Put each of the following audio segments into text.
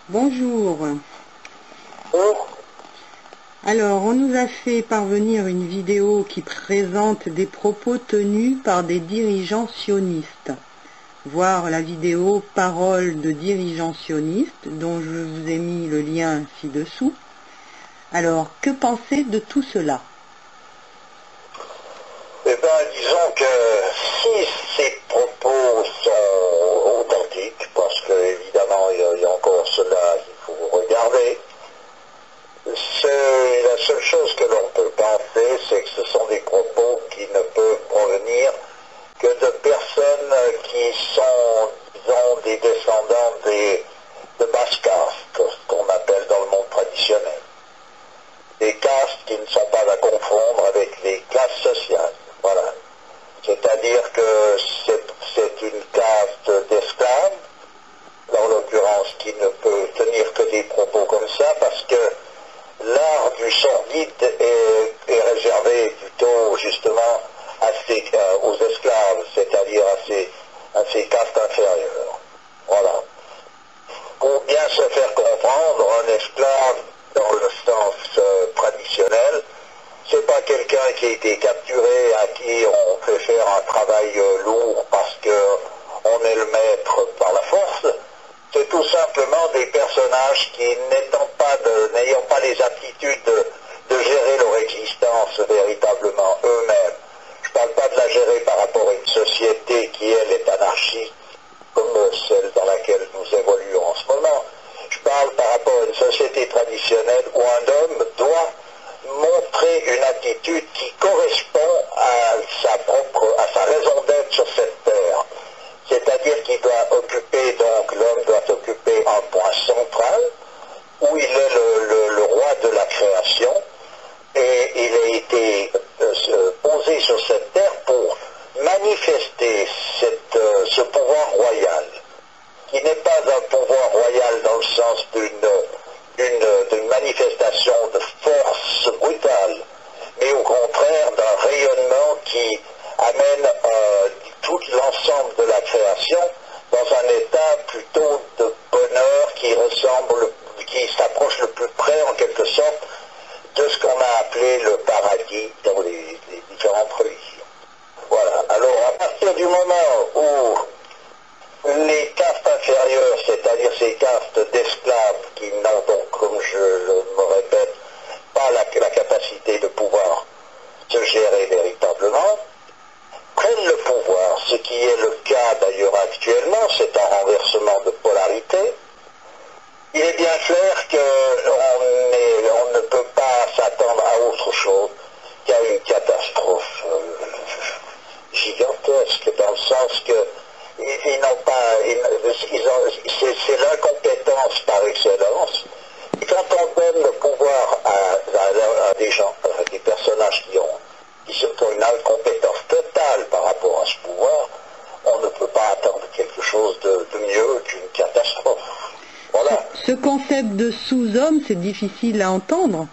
Bonjour. Alors, on nous a fait parvenir une vidéo qui présente des propos tenus par des dirigeants sionistes. Voir la vidéo Paroles de dirigeants sionistes, dont je vous ai mis le lien ci-dessous. Alors, que penser de tout cela? Eh bien, disons que si ces propos sont authentiques, parce qu'évidemment il y a encore cela qu'il faut regarder, la seule chose que l'on peut penser, c'est que ce sont des propos qui ne peuvent provenir que de personnes qui sont, disons, des descendants de basse caste, ce qu'on appelle dans le monde traditionnel. Des castes qui ne sont pas à confondre avec les classes sociales. Voilà. C'est-à-dire que c'est une caste d'esclaves, en l'occurrence, qui ne peut tenir que des propos comme ça, parce que l'art du sordide est réservé plutôt justement aux esclaves, c'est-à-dire à ces castes inférieures. Voilà. Pour bien se faire comprendre, un esclave, dans le sens traditionnel, c'est pas quelqu'un qui a été capturé, à qui on fait faire un travail lourd parce qu'on est le maître par la force. C'est tout simplement des personnages qui, n'ayant pas les aptitudes de gérer leur existence véritablement eux-mêmes. Je ne parle pas de la gérer par rapport à une société qui, elle, est anarchique, comme celle dans laquelle nous évoluons en ce moment. Je parle par rapport à une société traditionnelle où un homme doit montrer une attitude qui correspond à sa raison d'être sur cette terre. C'est-à-dire qu'il doit occuper, donc l'homme doit occuper un point central où il est le roi de la création et il a été posé sur cette terre pour manifester ce pouvoir royal, qui n'est pas un pouvoir royal dans le sens d'une manifestation de force brutale, mais au contraire d'un rayonnement qui amène tout l'ensemble de la création dans un état plutôt de bonheur qui s'approche le plus près en quelque sorte de ce qu'on a appelé le paradis dans les différentes religions. Voilà. Alors à partir du moment où les castes inférieures, c'est-à-dire ces castes d'esclaves qui n'ont donc, comme je me répète, pas la capacité de pouvoir se gérer véritablement, prennent le pouvoir, ce qui est le cas d'ailleurs actuellement, c'est un renversement de polarité. Il est bien clair qu'on ne peut pas s'attendre à autre chose qu'à une catastrophe gigantesque, dans le sens que ils n'ont pas, c'est l'incompétence par excellence. Et quand on donne le pouvoir à des gens, à des personnages qui ont une incompétence totale par rapport à ce pouvoir, on ne peut pas attendre quelque chose de mieux qu'une catastrophe. Voilà. Ce concept de sous-homme, c'est difficile à entendre.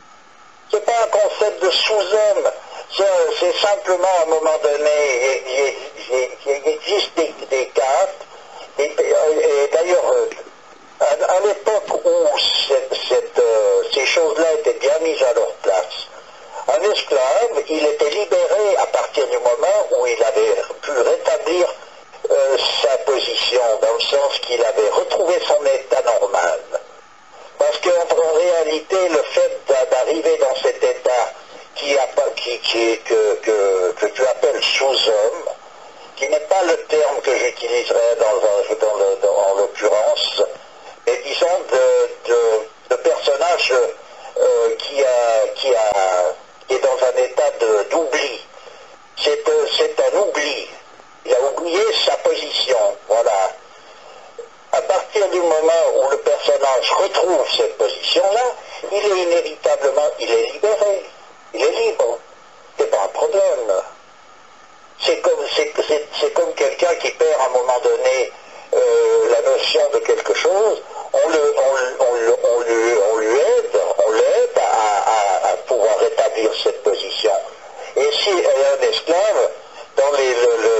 C'est pas un concept de sous-homme. C'est simplement, à un moment donné, il existe des castes, et d'ailleurs, à l'époque où ces choses-là étaient bien mises à leur place, un esclave, il était libéré à partir du moment où il avait pu rétablir sa position, dans le sens qu'il avait retrouvé son état normal. Parce qu'en réalité, le fait d'arriver dans cet état que tu appelles sous-homme, qui n'est pas le terme que j'utiliserais en l'occurrence, mais disons de personnage qui est dans un état d'oubli. C'est un oubli. Il a oublié sa position. Voilà. À partir du moment où le personnage retrouve cette position-là, il est inévitablement, il est libéré. Il est libre. donné la notion de quelque chose, on l'aide à pouvoir rétablir cette position. Et si un esclave, dans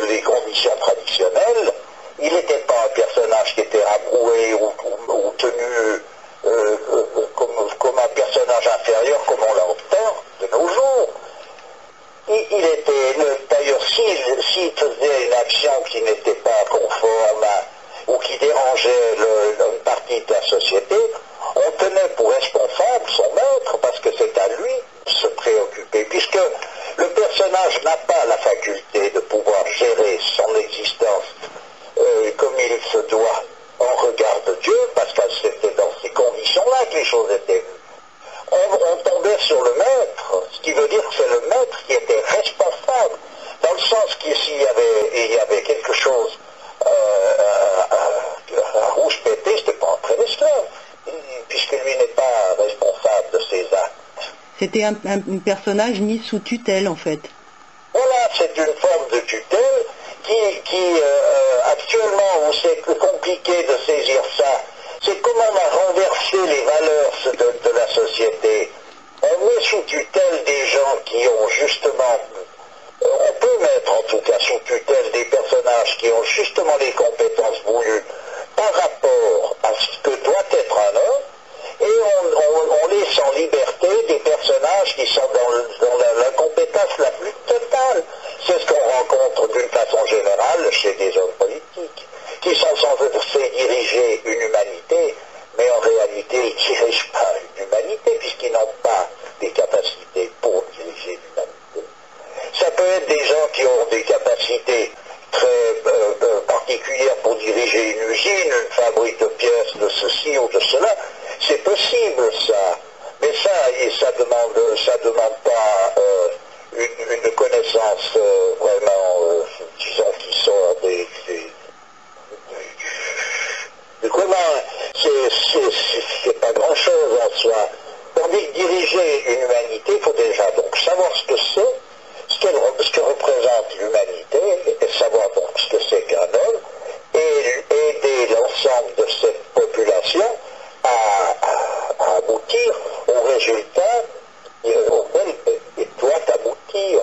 les conditions traditionnelles, il n'était pas un personnage qui était rabroué ou tenu comme un personnage inférieur, comme on l'entend de nos jours. Il était, d'ailleurs, s'il faisait une action qui n'était pas conforme ou qui dérangeait une partie de la société, on tenait pour responsable son maître parce que c'est à lui de se préoccuper, puisque le personnage n'a pas la faculté de pouvoir gérer son existence comme il se doit en regard de Dieu, parce que c'était dans ces conditions-là que les choses étaient vues. On tombait sur le maître, ce qui veut dire que c'est le maître qui était responsable, dans le sens qu'ici il y avait quelque chose à rouge pété, c'était pas un vrai esclave, puisque lui n'est pas responsable de ses actes. C'était un personnage mis sous tutelle, en fait. Voilà, c'est une forme de tutelle qui actuellement, où c'est compliqué de saisir ça, c'est comment on a renversé les valeurs de la société. On met sous tutelle des gens qui ont justement, on peut mettre en tout cas sous tutelle des personnages qui ont justement les compétences voulues par rapport à ce que doit être un homme, et on laisse en liberté des personnages qui sont dans l'incompétence la plus totale. C'est ce qu'on rencontre d'une façon générale chez des hommes politiques, qui sont censés diriger une humanité, mais en réalité ils ne dirigent pas une humanité, puisqu'ils n'ont pas des capacités pour diriger l'humanité. Ça peut être des gens qui ont des capacités très particulières pour diriger une usine, une fabrique de pièces de ceci ou de cela. C'est possible ça, mais ça demande pas une connaissance vraiment, disons, qui sort c'est pas grand chose en soi. Tandis que diriger une humanité, il faut déjà donc savoir ce que c'est, ce que représente l'humanité, et savoir donc ce que c'est qu'un homme, et aider l'ensemble de cette population à aboutir au résultat auquel il doit aboutir,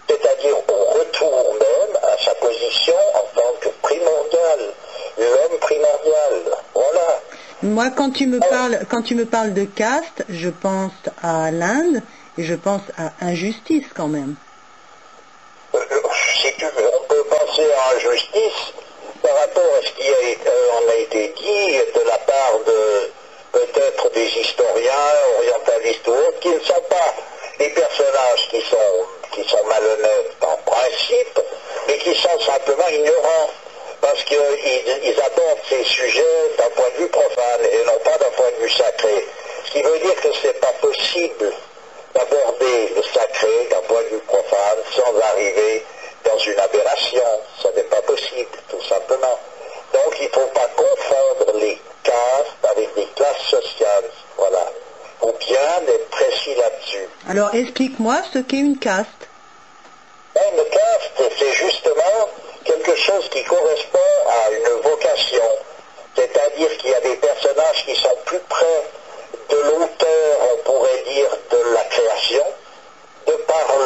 c'est-à-dire au retour même à sa position en tant que primordial, l'homme primordial. Voilà. Moi, quand tu me parles de caste, je pense à l'Inde et je pense à injustice quand même. Si tu veux, on peut penser à injustice par rapport à ce qui en a été dit de la part de peut-être des historiens orientalistes ou autres, qui ne sont pas des personnages qui sont malhonnêtes en principe, mais qui sont simplement ignorants, parce qu'ils abordent ces sujets d'un point de vue profane et non pas d'un point de vue sacré. Ce qui veut dire que ce n'est pas possible d'aborder le sacré d'un point de vue profane sans arriver dans une aberration. Ça n'est pas possible, tout simplement. Donc il ne faut pas confondre les castes avec des classes sociales. Voilà. Il faut bien être précis là-dessus. Alors explique-moi ce qu'est une caste. Une caste, c'est justement quelque chose qui correspond à une vocation. C'est-à-dire qu'il y a des personnages qui sont plus près de l'auteur, on pourrait dire, de la création, de par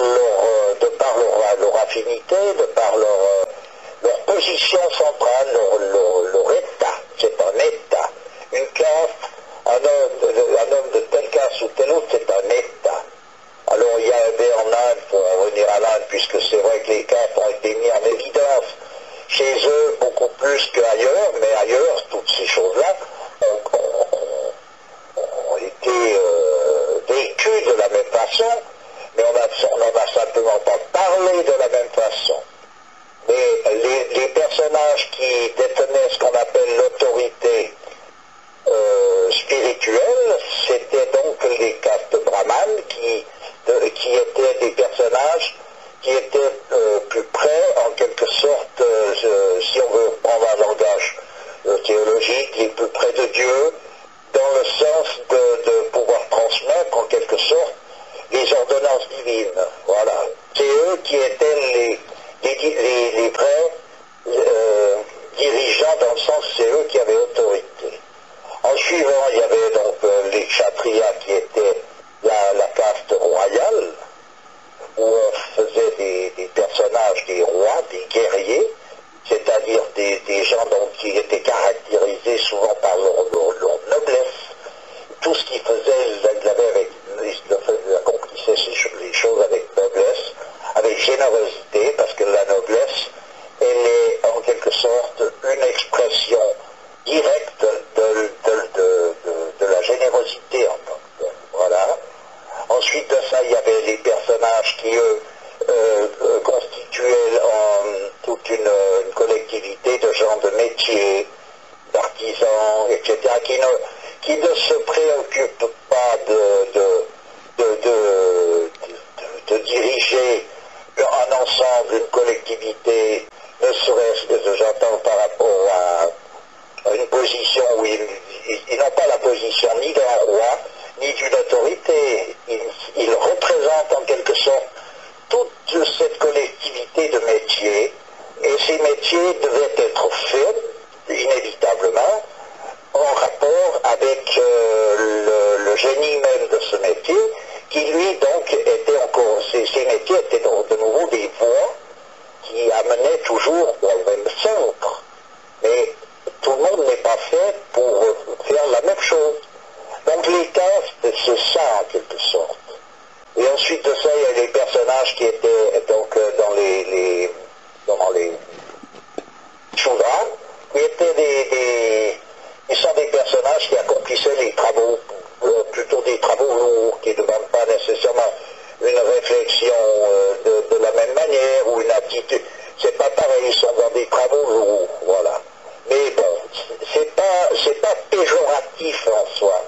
leur affinité, de par leur position centrale, leur état. C'est un état. Une caste, un homme de telle caste ou telle autre, c'est un état. Alors il y avait en Inde, pour en revenir à l'Inde, puisque c'est vrai que les castes ont été mis en évidence chez eux beaucoup plus qu'ailleurs, mais ailleurs, toutes ces choses-là ont été vécues de la même façon, mais on n'en a simplement pas parlé de la même façon. Mais les personnages qui détenaient ce qu'on appelle l'autorité spirituelle, c'était donc les castes brahmanes qui étaient des personnages qui étaient plus près, en quelque sorte, si on veut prendre un langage théologique, les plus près de Dieu, dans le sens de pouvoir transmettre en quelque sorte les ordonnances divines. Voilà. C'est eux qui étaient les vrais dirigeants autorités. En suivant, il y avait donc les Kshatriyas qui étaient la caste royale, où on faisait des personnages, des rois, des guerriers, c'est-à-dire des gens donc, qui étaient caractérisés souvent par leur noblesse. Tout ce qu'ils faisaient, ils accomplissaient les choses avec noblesse, avec générosité, parce que la noblesse, elle est en quelque sorte une expression directe de la générosité en tant que telle. Voilà. Ensuite de ça, il y avait les personnages qui, eux, constituaient toute une collectivité de gens de métiers, d'artisans, etc., qui ne se préoccupent pas de diriger un ensemble, une collectivité, ne serait-ce que j'entends par rapport à une position où ils n'ont pas la position ni d'un roi, ni d'une autorité. Ils représentent en quelque sorte toute cette collectivité de métiers, et ces métiers devaient être faits, inévitablement, en rapport avec le génie même de ce métier, qui lui donc était encore, ces métiers étaient de nouveau des voies qui amenaient toujours au même centre. Mais tout le monde n'est pas fait pour faire la même chose. Donc les castes, c'est ça en quelque sorte. Et ensuite de ça, il y a les personnages qui étaient donc dans les Shudras, qui étaient ils sont des personnages qui accomplissaient les travaux, plutôt des travaux lourds, qui ne demandent pas nécessairement une réflexion de la même manière ou une attitude. C'est pas pareil, ils sont dans des travaux lourds, voilà. Mais bon, c'est pas péjoratif en soi.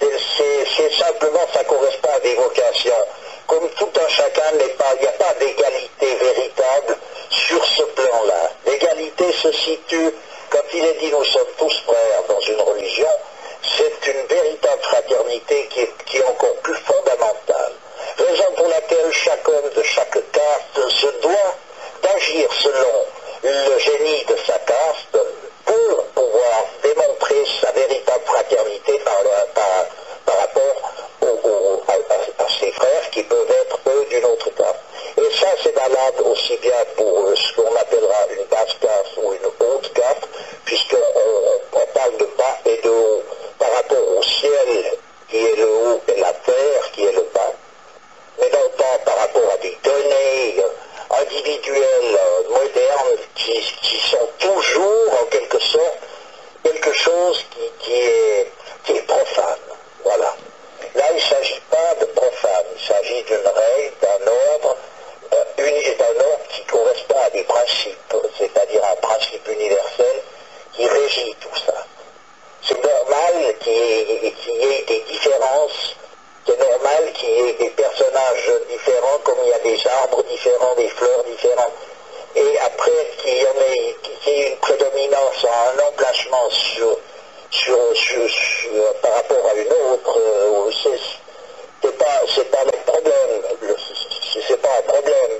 C'est simplement, ça correspond à des vocations. Comme tout un chacun il n'y a pas d'égalité véritable sur ce plan-là. L'égalité se situe, quand il est dit nous sommes tous frères dans une religion, c'est une véritable fraternité qui est encore plus fondamentale. Raison pour laquelle chaque homme de chaque caste se doit d'agir selon le génie de sa caste pour pouvoir démontrer sa véritable fraternité par rapport à ses frères qui peuvent être eux d'une autre caste. Et ça c'est valable aussi bien pour ce qu'on appellera une basse caste ou une haute caste, puisqu'on parle de bas et de haut par rapport au ciel qui est le haut et la terre qui est le bas, mais non pas par rapport à des données individuelles modernes qui sont toujours en quelque sorte quelque chose qui est profane. Voilà. Là, il ne s'agit pas de profane, il s'agit d'une règle, d'un ordre, qui correspond à des principes, c'est-à-dire un principe universel qui régit tout ça. C'est normal qu'il y ait des différences, c'est normal qu'il y ait des personnages différents, comme il y a des arbres différents, des fleurs différentes. Et après qu'il y ait une prédominance, un emplacement par rapport à une autre, c'est pas le problème, c'est pas un problème.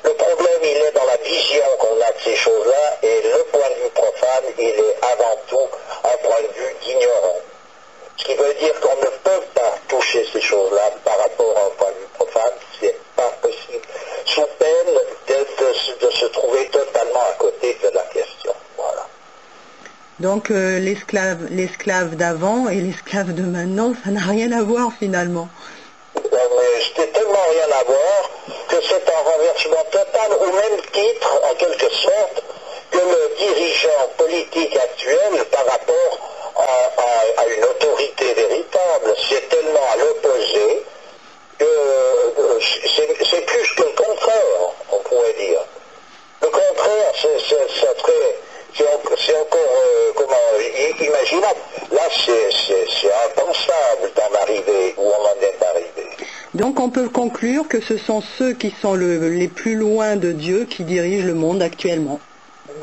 Le problème, il est dans la vision qu'on a de ces choses-là, et le point de vue profane, il est avant tout un point de vue d'ignorant. Ce qui veut dire qu'on ne peut pas toucher ces choses-là par rapport à un point de vue profane, c'est pas possible, sous peine de se trouver totalement à côté de la question. Voilà. Donc l'esclave d'avant et l'esclave de maintenant, ça n'a rien à voir finalement. C'était tellement rien à voir que c'est un renversement total au même titre, en quelque sorte, que le dirigeant politique actuel par rapport à une autorité véritable. C'est tellement à l'opposé que c'est plus que le contraire, on pourrait dire. Le contraire, c'est encore imaginable. Là, c'est impensable d'en arriver où on en est arrivé. Donc on peut conclure que ce sont ceux qui sont les plus loin de Dieu qui dirigent le monde actuellement.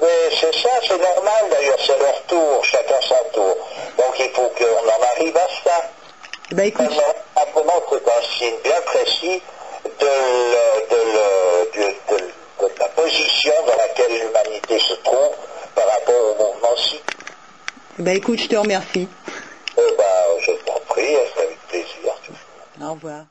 Mais c'est ça, c'est normal d'ailleurs, c'est leur tour, chacun son tour. Donc il faut qu'on en arrive à ça. Écoute... Simplement, c'est un signe bien précis de la position dans laquelle l'humanité se trouve par rapport au mouvement-ci. Ben écoute, je te remercie. Je t'en prie, c'est avec plaisir. Au revoir.